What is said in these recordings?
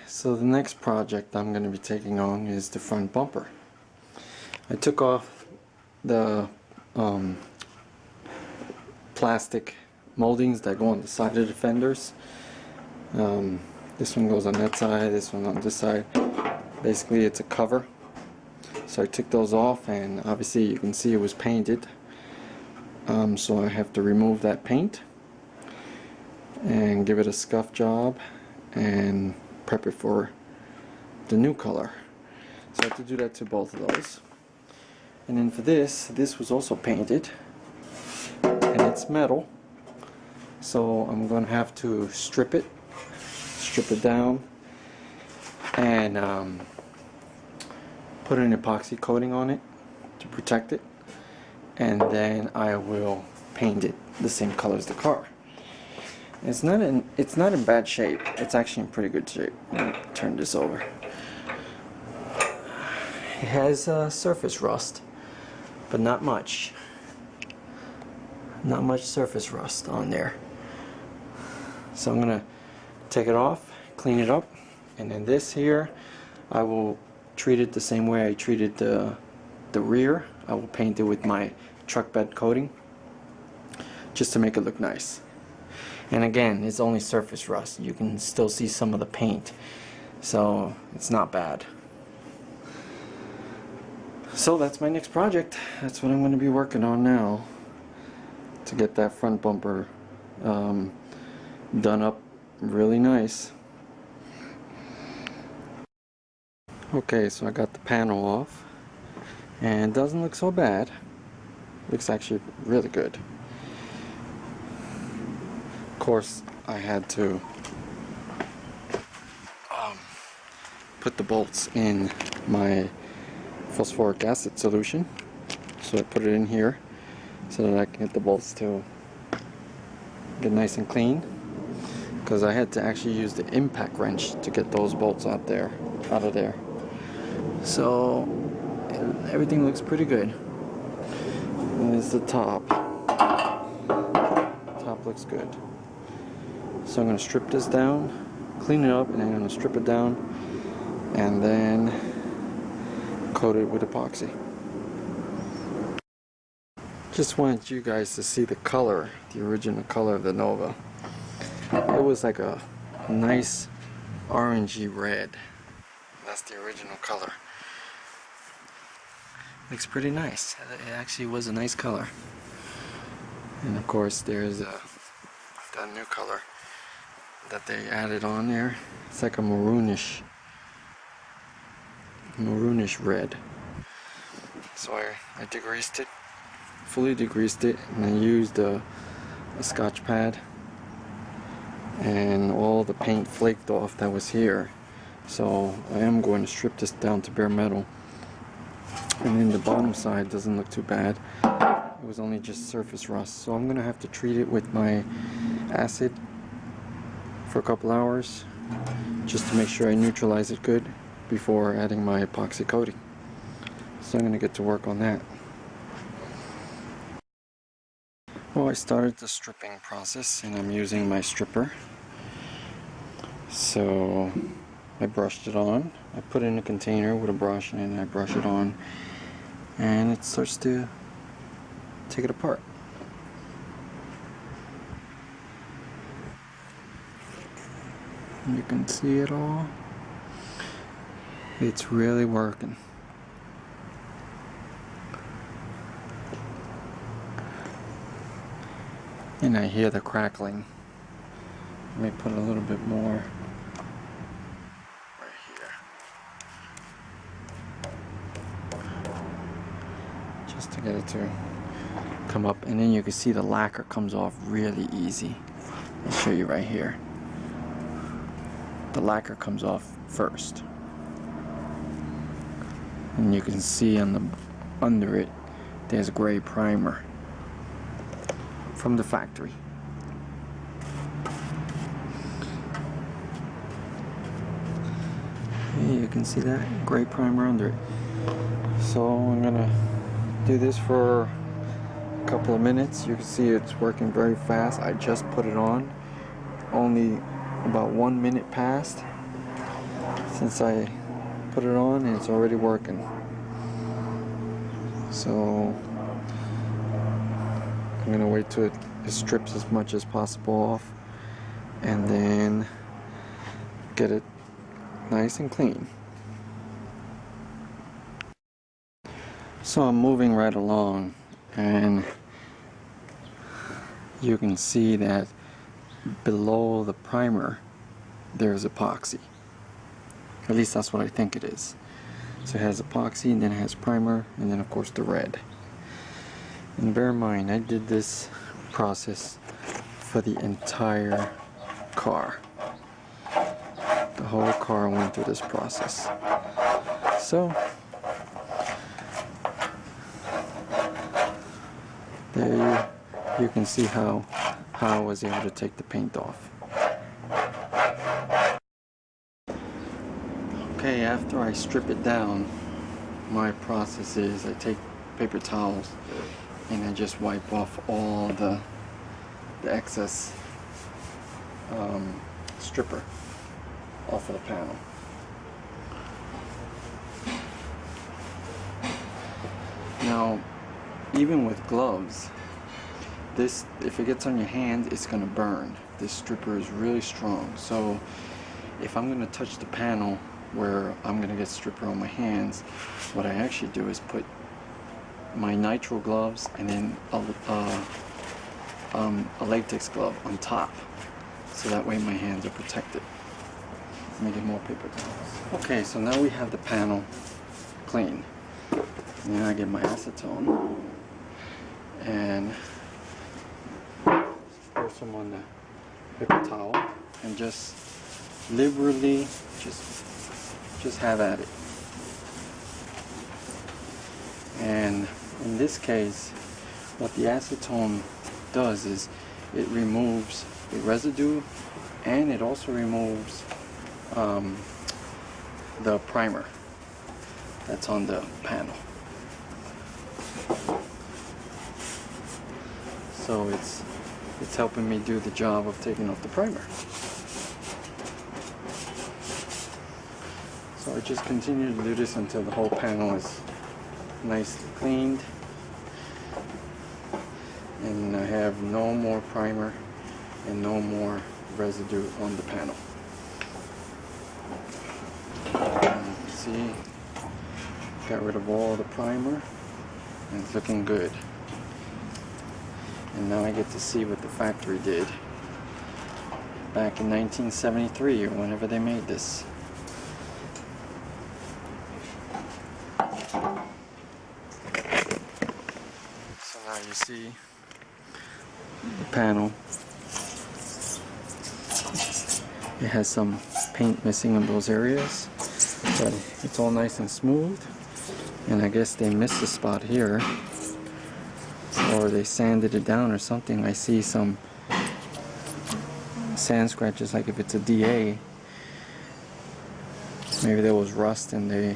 so the next project I'm going to be taking on is the front bumper. I took off the plastic moldings that go on the side of the fenders. This one goes on that side, this one on this side. Basically it's a cover. So I took those off, and obviously you can see it was painted. So I have to remove that paint and give it a scuff job and prep it for the new color. So I have to do that to both of those. And then for this was also painted, and it's metal, so I'm going to have to strip it down and put an epoxy coating on it to protect it, and then I will paint it the same color as the car. It's not in bad shape. It's actually in pretty good shape. Let me turn this over. It has surface rust, but not much. Not much surface rust on there. So I'm gonna take it off, clean it up, and then this here, I will treat it the same way I treated the rear. I will paint it with my truck bed coating, just to make it look nice. And again, it's only surface rust. You can still see some of the paint, so it's not bad. So that's my next project. That's what I'm going to be working on now, to get that front bumper done up really nice. Okay, so I got the panel off, and it doesn't look so bad. Looks actually really good. Of course, I had to put the bolts in my phosphoric acid solution, so I put it in here so that I can get the bolts to get nice and clean, because I had to actually use the impact wrench to get those bolts out of there. So everything looks pretty good. And there's the top. Top looks good. So I'm going to strip this down, clean it up, and then I'm going to strip it down and then coat it with epoxy. Just wanted you guys to see the color, the original color of the Nova. It was like a nice orangey red. That's the original color. Looks pretty nice. It actually was a nice color. And of course there's that new color that they added on there. It's like a maroonish red. So I degreased it, fully degreased it, and I used a Scotch pad, and all the paint flaked off that was here. So I am going to strip this down to bare metal. And then the bottom side doesn't look too bad. It was only just surface rust. So I'm going to have to treat it with my acid for a couple hours, just to make sure I neutralize it good before adding my epoxy coating. So I'm going to get to work on that. Well, I started the stripping process, and I'm using my stripper. So I brushed it on. I put it in a container with a brush, and then I brush it on, and it starts to take it apart. You can see it all. It's really working. And I hear the crackling. Let me put a little bit more right here, just to get it to come up. And then you can see the lacquer comes off really easy. I'll show you right here. The lacquer comes off first, and you can see on the under it there's gray primer from the factory. You can see that gray primer under it. So I'm gonna do this for a couple of minutes. You can see it's working very fast. I just put it on, only about 1 minute passed, since I put it on and it's already working. So I'm gonna wait till it strips as much as possible off and then get it nice and clean. So I'm moving right along and you can see that below the primer there's epoxy. At least that's what I think it is. So it has epoxy and then it has primer and then of course the red. And bear in mind, I did this process for the entire car. The whole car went through this process. So there you can see how I was able to take the paint off. Okay, after I strip it down, my process is I take paper towels and I just wipe off all the excess stripper off of the panel. Now, even with gloves, this, if it gets on your hand, it's gonna burn. This stripper is really strong. So if I'm gonna touch the panel where I'm gonna get stripper on my hands, what I actually do is put my nitrile gloves and then a latex glove on top, so that way my hands are protected. Let me get more paper towels. Okay, so now we have the panel clean. Now I get my acetone and pour some on the paper towel and just liberally just have at it. And in this case, what the acetone does is it removes the residue and it also removes the primer that's on the panel. So it's helping me do the job of taking off the primer. So I just continue to do this until the whole panel is nicely cleaned and I have no more primer and no more residue on the panel. And see, got rid of all the primer and it's looking good. And now I get to see what the factory did back in 1973 or whenever they made this. So now you see the panel. It has some paint missing in those areas, but it's all nice and smooth. And I guess they missed a spot here, or they sanded it down or something. I see some sand scratches, like if it's a DA, maybe there was rust and they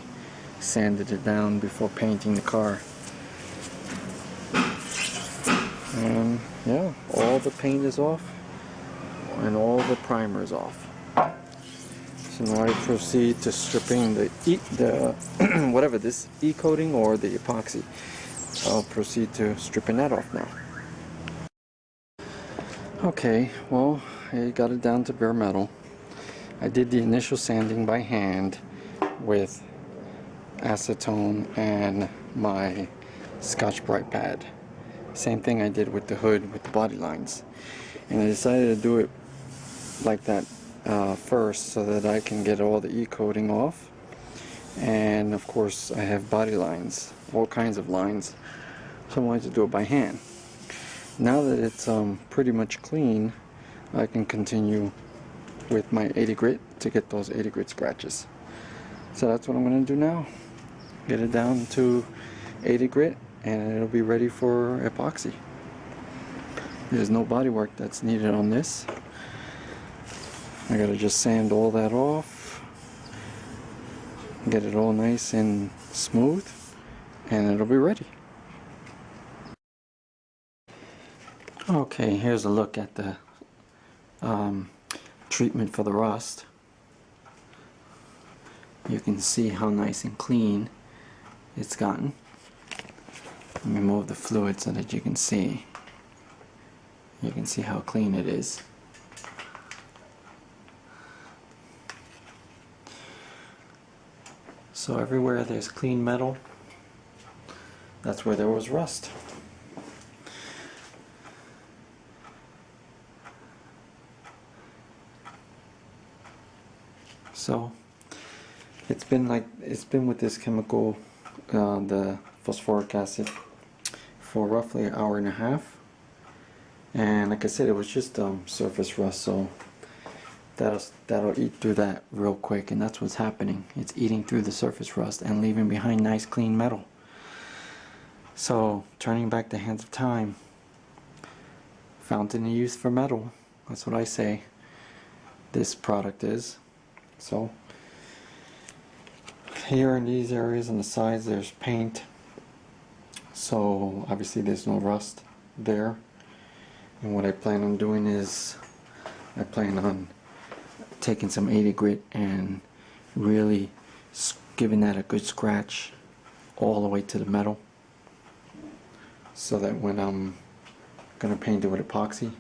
sanded it down before painting the car. And yeah, all the paint is off and all the primer is off. So now I proceed to stripping the whatever this E-coating or the epoxy. I'll proceed to stripping that off now. Okay, well, I got it down to bare metal. I did the initial sanding by hand with acetone and my Scotch-Brite pad. Same thing I did with the hood with the body lines. And I decided to do it like that first so that I can get all the E-coating off. And of course I have body lines, all kinds of lines, so I wanted to do it by hand. Now that it's pretty much clean, I can continue with my 80 grit to get those 80 grit scratches. So that's what I'm going to do now. Get it down to 80 grit and it'll be ready for epoxy. There's no body work that's needed on this. I gotta just sand all that off, get it all nice and smooth, and it'll be ready. Okay, here's a look at the treatment for the rust. you can see how nice and clean it's gotten. Let me move the fluid so that you can see. You can see how clean it is. So everywhere there's clean metal, that's where there was rust. So it's been with this chemical, the phosphoric acid, for roughly an hour and a half, and like I said, it was just surface rust, so that'll eat through that real quick, and that's what's happening. It's eating through the surface rust and leaving behind nice clean metal. So turning back the hands of time, fountain of youth for metal, that's what I say this product is. So here in these areas on the sides there's paint, so obviously there's no rust there. And what I plan on doing is I plan on taking some 80 grit and really giving that a good scratch all the way to the metal, so that when I'm gonna paint it with epoxy,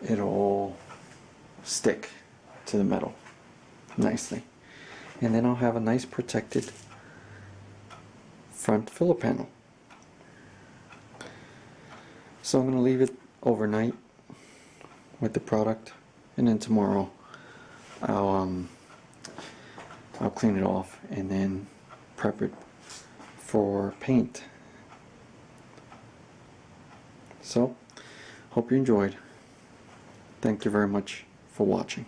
it'll all stick to the metal nicely, and then I'll have a nice protected front filler panel. So I'm going to leave it overnight with the product, and then tomorrow I'll clean it off and then prep it for paint. So hope you enjoyed. Thank you very much for watching.